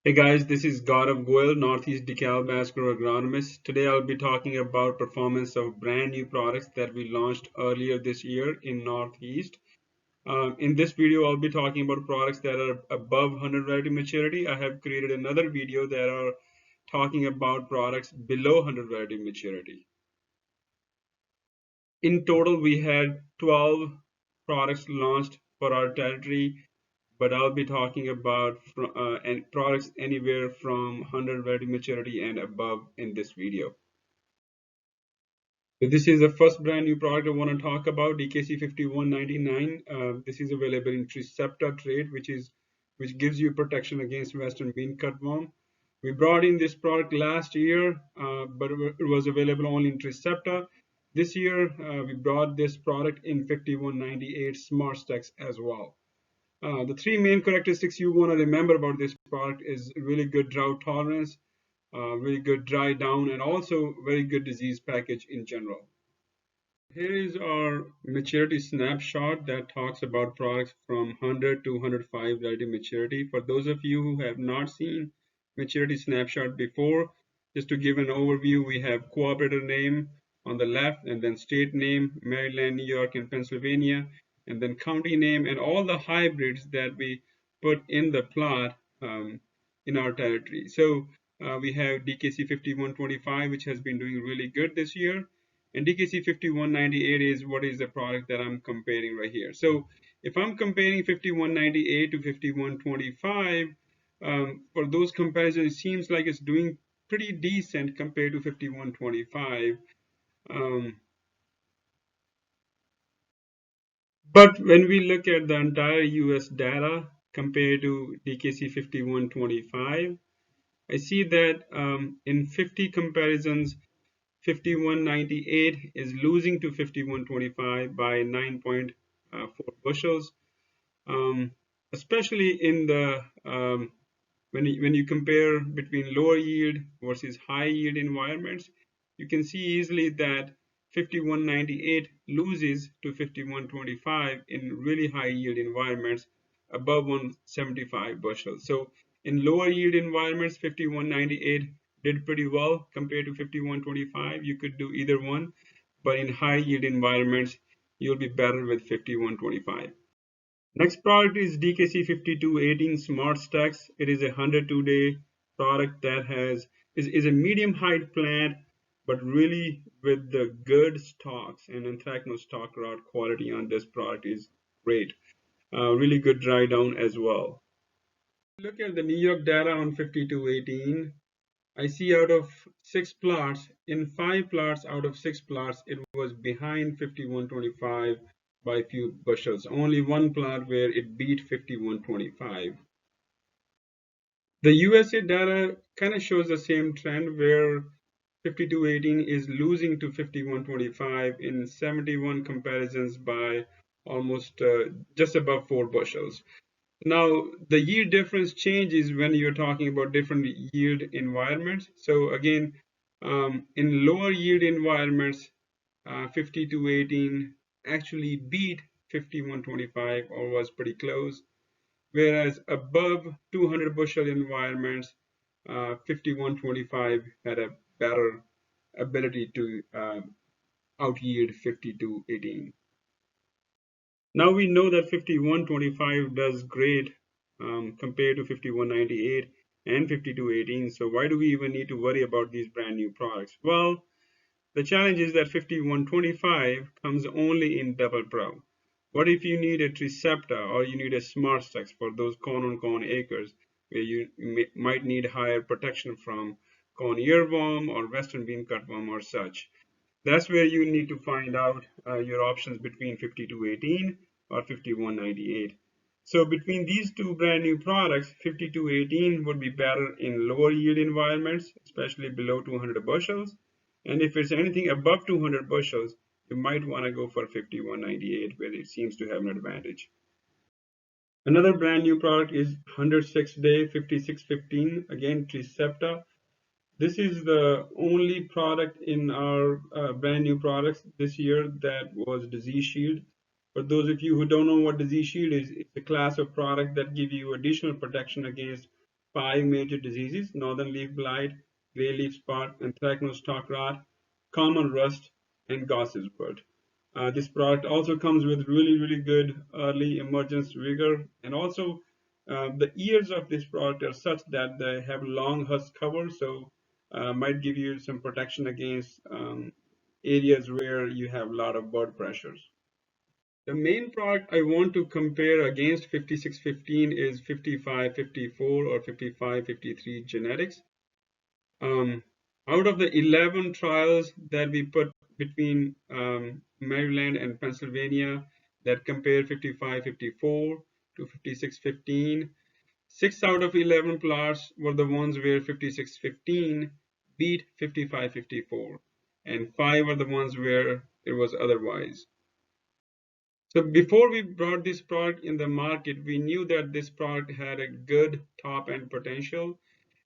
Hey guys, this is Gaurav Goyal, Northeast DeKalb Vascular Agronomist. Today I'll be talking about performance of brand new products that we launched earlier this year in Northeast. In this video, I'll be talking about products that are above 100 variety maturity. I have created another video that are talking about products below 100 variety maturity. In total, we had 12 products launched for our territory, but I'll be talking about products anywhere from 100 variety maturity and above in this video. So this is the first brand new product I want to talk about, DKC 5199. This is available in Tricepta trait, which gives you protection against Western bean cutworm. We brought in this product last year, but it was available only in Tricepta. This year, we brought this product in 5198 Smart Stacks as well. The three main characteristics you want to remember about this product is really good drought tolerance, really good dry down, and also very good disease package in general. Here is our maturity snapshot that talks about products from 100 to 105 variety maturity. For those of you who have not seen maturity snapshot before, just to give an overview, we have cooperator name on the left, and then state name, Maryland, New York, and Pennsylvania, and then county name, and all the hybrids that we put in the plot in our territory. So we have DKC 5125, which has been doing really good this year. And DKC 5198 is what is the product that I'm comparing right here. So if I'm comparing 5198 to 5125, for those comparisons, it seems like it's doing pretty decent compared to 5125. But when we look at the entire US data compared to DKC 5125, I see that in 50 comparisons, 5198 is losing to 5125 by 9.4 bushels. Um, Especially in the when you compare between lower yield versus high yield environments, you can see easily that 5198 loses to 5125 in really high yield environments above 175 bushels. So in lower yield environments, 5198 did pretty well compared to 5125. You could do either one, but in high yield environments, you'll be better with 5125. Next product is DKC 5218 Smart Stacks. It is a 102-day product that is a medium height plant, but really with the good stalks and anthracnose stalk rod quality on this product is great. Really good dry down as well. Look at the New York data on 5218. I see out of 6 plots, in 5 plots out of 6 plots, it was behind 5125 by a few bushels. Only one plot where it beat 5125. The USA data kind of shows the same trend where 5218 is losing to 5125 in 71 comparisons by almost just above 4 bushels. Now, the yield difference changes when you're talking about different yield environments. So again, in lower yield environments, 5218 actually beat 5125 or was pretty close, whereas above 200 bushel environments, 5125 had a better ability to out yield 5218. Now we know that 5125 does great compared to 5198 and 5218. So why do we even need to worry about these brand new products? Well, the challenge is that 5125 comes only in double pro. What if you need a Tricepta or you need a Smart Stacks for those corn on corn acres where you might need higher protection from corn earworm or western bean cutworm or such? That's where you need to find out your options between 5218 or 5198. So between these two brand new products, 5218 would be better in lower yield environments, especially below 200 bushels. And if it's anything above 200 bushels, you might want to go for 5198, where it seems to have an advantage. Another brand new product is 106-day 5615, again Tricepta. This is the only product in our brand new products this year that was Disease Shield. For those of you who don't know what Disease Shield is, it's a class of product that give you additional protection against 5 major diseases: northern leaf blight, gray leaf spot, anthracnose stalk rot, common rust, and Gauss's bird. This product also comes with really good early emergence vigor, and also the ears of this product are such that they have long husk cover, so might give you some protection against areas where you have a lot of bird pressures. The main product I want to compare against 5615 is 5554 or 5553 genetics. Out of the 11 trials that we put between Maryland and Pennsylvania that compare 5554 to 5615, 6 out of 11 plots were the ones where 5615 beat 5554, and 5 are the ones where it was otherwise. So before we brought this product in the market, we knew that this product had a good top end potential.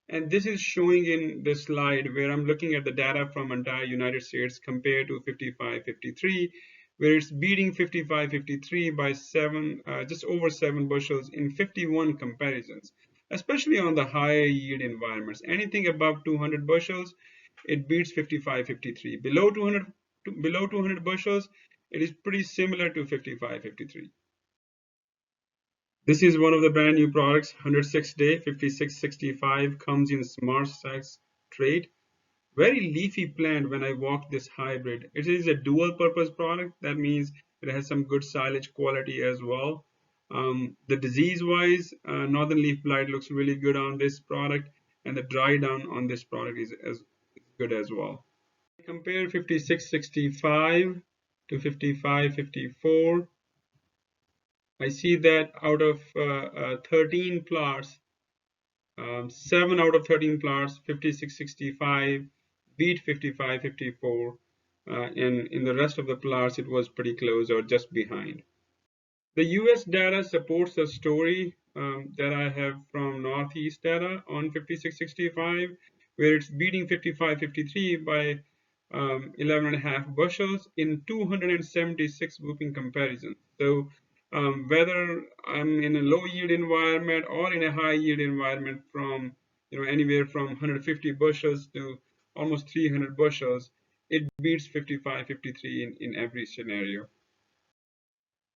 And this is showing in the slide where I'm looking at the data from entire United States compared to 55-53, where it's beating 55-53 by just over 7 bushels in 51 comparisons, especially on the higher yield environments. Anything above 200 bushels, it beats 55-53. Below 200 bushels, it is pretty similar to 55-53. This is one of the brand new products, 106 day 5665, comes in Smart Stacks trait. Very leafy plant when I walk this hybrid. It is a dual purpose product. That means it has some good silage quality as well. The disease wise, northern leaf blight looks really good on this product, and the dry down on this product is as good as well. Compare 5665 to 5554. I see that out of 13 plots, 7 out of 13 plots, 5665 beat 5554, and in the rest of the plots it was pretty close or just behind. The US data supports the story that I have from Northeast data on 5665, where it's beating 5553 by 11.5 bushels in 276 whooping comparisons. So whether I'm in a low yield environment or in a high yield environment, from anywhere from 150 bushels to almost 300 bushels, it beats 5553 in every scenario.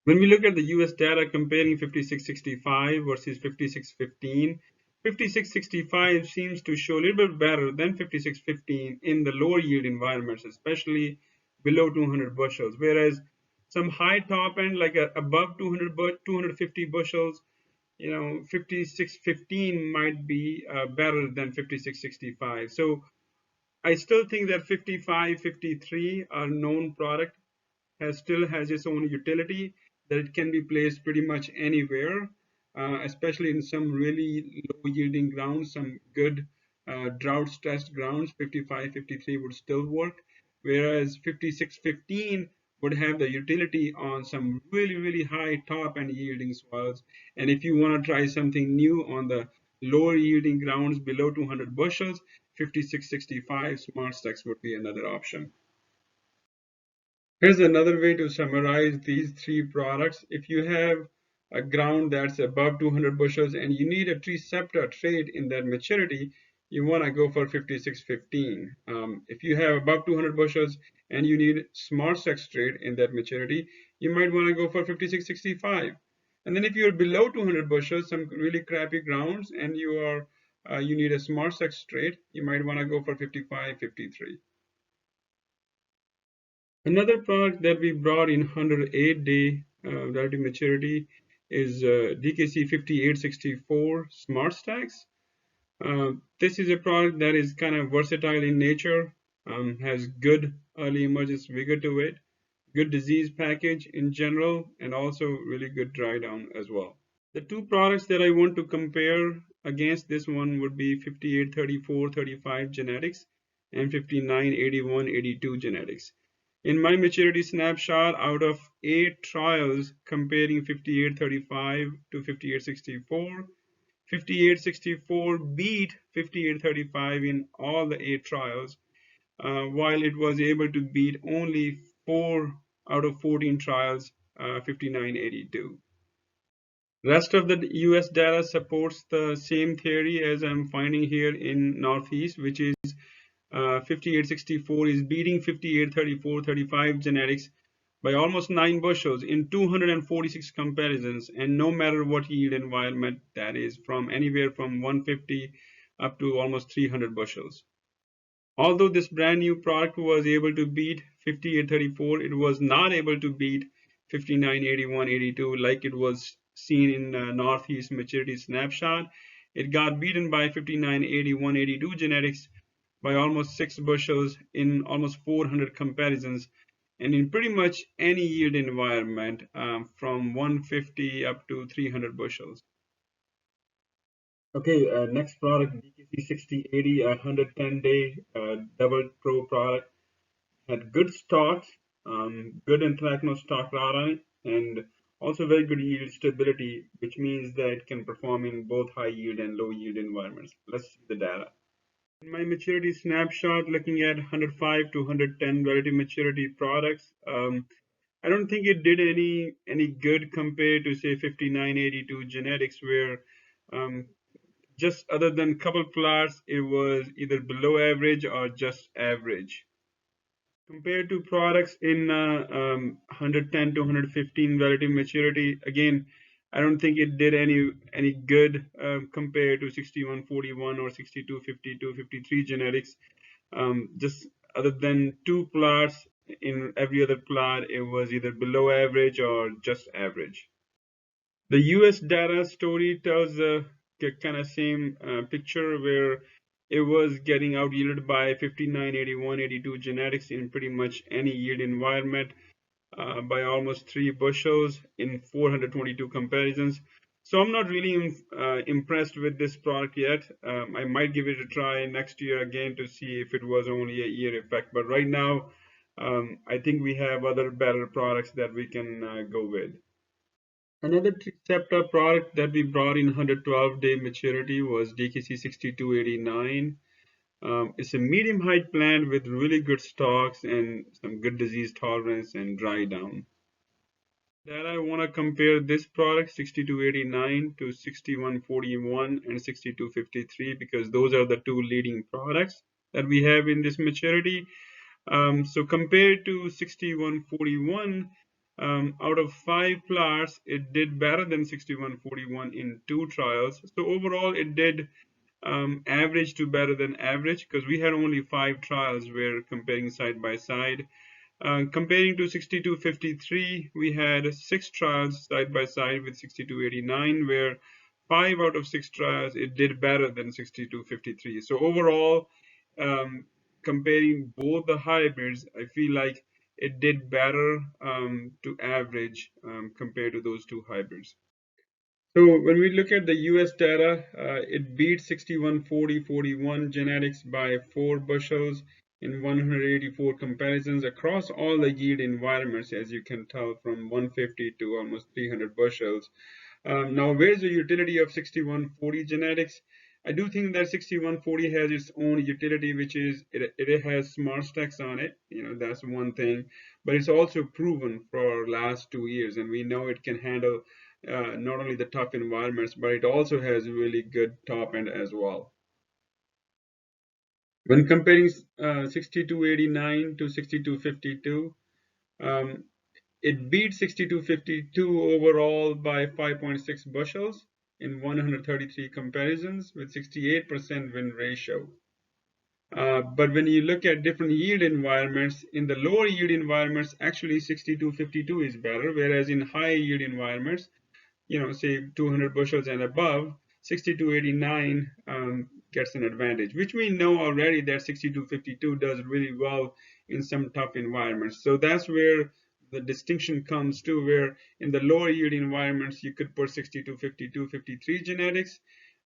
When we look at the US data comparing 5665 versus 5615, 5665 seems to show a little bit better than 5615 in the lower yield environments, especially below 200 bushels, whereas some high top end like above 250 bushels, 5615 might be better than 5665. So I still think that 5553, our known product, still has its own utility, that it can be placed pretty much anywhere, especially in some really low yielding grounds, some good drought stressed grounds. 55-53 would still work, whereas 56-15 would have the utility on some really high top and yielding soils. And if you want to try something new on the lower yielding grounds below 200 bushels, 56-65 Smart Stacks would be another option. Here's another way to summarize these three products. If you have a ground that's above 200 bushels and you need a Tricepta trait in that maturity, you want to go for 5615. If you have above 200 bushels and you need Smart Stacks trait in that maturity, you might want to go for 5665. And then if you're below 200 bushels, some really crappy grounds, and you need a Smart Stacks trait, you might want to go for 5553. Another product that we brought in 108 day relative maturity is DKC 5864 Smart Stacks. This is a product that is kind of versatile in nature, has good early emergence vigor to it, good disease package in general, and also really good dry down as well. The two products that I want to compare against this one would be 5834-35 genetics and 5981-82 genetics. In my maturity snapshot, out of 8 trials comparing 5835 to 5864, 5864 beat 5835 in all the 8 trials, while it was able to beat only 4 out of 14 trials 5982. Rest of the US data supports the same theory as I'm finding here in Northeast, which is 5864 is beating 5834-35 genetics by almost 9 bushels in 246 comparisons, and no matter what yield environment that is, from anywhere from 150 up to almost 300 bushels. Although this brand new product was able to beat 5834, it was not able to beat 5981-82 like it was seen in Northeast maturity snapshot. It got beaten by 5981-82 genetics by almost 6 bushels in almost 400 comparisons, and in pretty much any yield environment from 150 up to 300 bushels. Okay, next product, DKC 6080, a 110-day double pro product. Had good stocks, good anthracnose stock rot on it, and also very good yield stability, which means that it can perform in both high yield and low yield environments. Let's see the data. In my maturity snapshot, looking at 105 to 110 relative maturity products, I don't think it did any good compared to say 5982 genetics, where just other than couple plots, it was either below average or just average. Compared to products in 110 to 115 relative maturity, again, I don't think it did any good compared to 6141 or 6252-53 genetics. Just other than 2 plots, in every other plot, it was either below average or just average. The US data story tells the kind of same picture, where it was getting out yielded by 5981-82 genetics in pretty much any yield environment by almost 3 bushels in 422 comparisons. So I'm not really impressed with this product yet. I might give it a try next year again to see if it was only a year effect. But right now, I think we have other better products that we can go with. Another Tricepta product that we brought in 112-day maturity was DKC 6289. It's a medium height plant with really good stalks and some good disease tolerance and dry down. That I want to compare this product 6289 to 6141 and 6253, because those are the 2 leading products that we have in this maturity. So compared to 6141, out of 5 plots, it did better than 6141 in 2 trials. So overall, it did average to better than average, because we had only 5 trials where comparing side by side. Comparing to 6253, we had 6 trials side by side with 6289, where 5 out of 6 trials it did better than 6253. So overall, comparing both the hybrids, I feel like it did better to average compared to those 2 hybrids. So when we look at the US data, it beat 6140-41 genetics by 4 bushels in 184 comparisons across all the yield environments, as you can tell, from 150 to almost 300 bushels. Now, where's the utility of 6140 genetics? I do think that 6140 has its own utility, which is it has smart stacks on it. That's one thing, but it's also proven for last 2 years, and we know it can handle not only the tough environments, but it also has really good top end as well. When comparing 6289 to 6252, it beat 6252 overall by 5.6 bushels in 133 comparisons with 68% win ratio. But when you look at different yield environments, in the lower yield environments, actually 6252 is better, whereas in high yield environments, say 200 bushels and above, 6289 gets an advantage, which we know already that 6252 does really well in some tough environments. So that's where the distinction comes to, where in the lower yield environments you could put 6252, 53 genetics,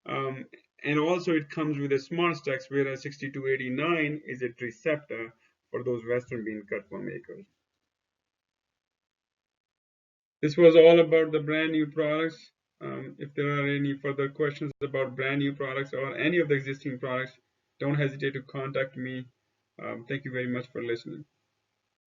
and also it comes with a smart stacks, whereas 6289 is a Tricepta for those Western bean cutworm makers. This was all about the brand new products. If there are any further questions about brand new products or any of the existing products, don't hesitate to contact me. Thank you very much for listening.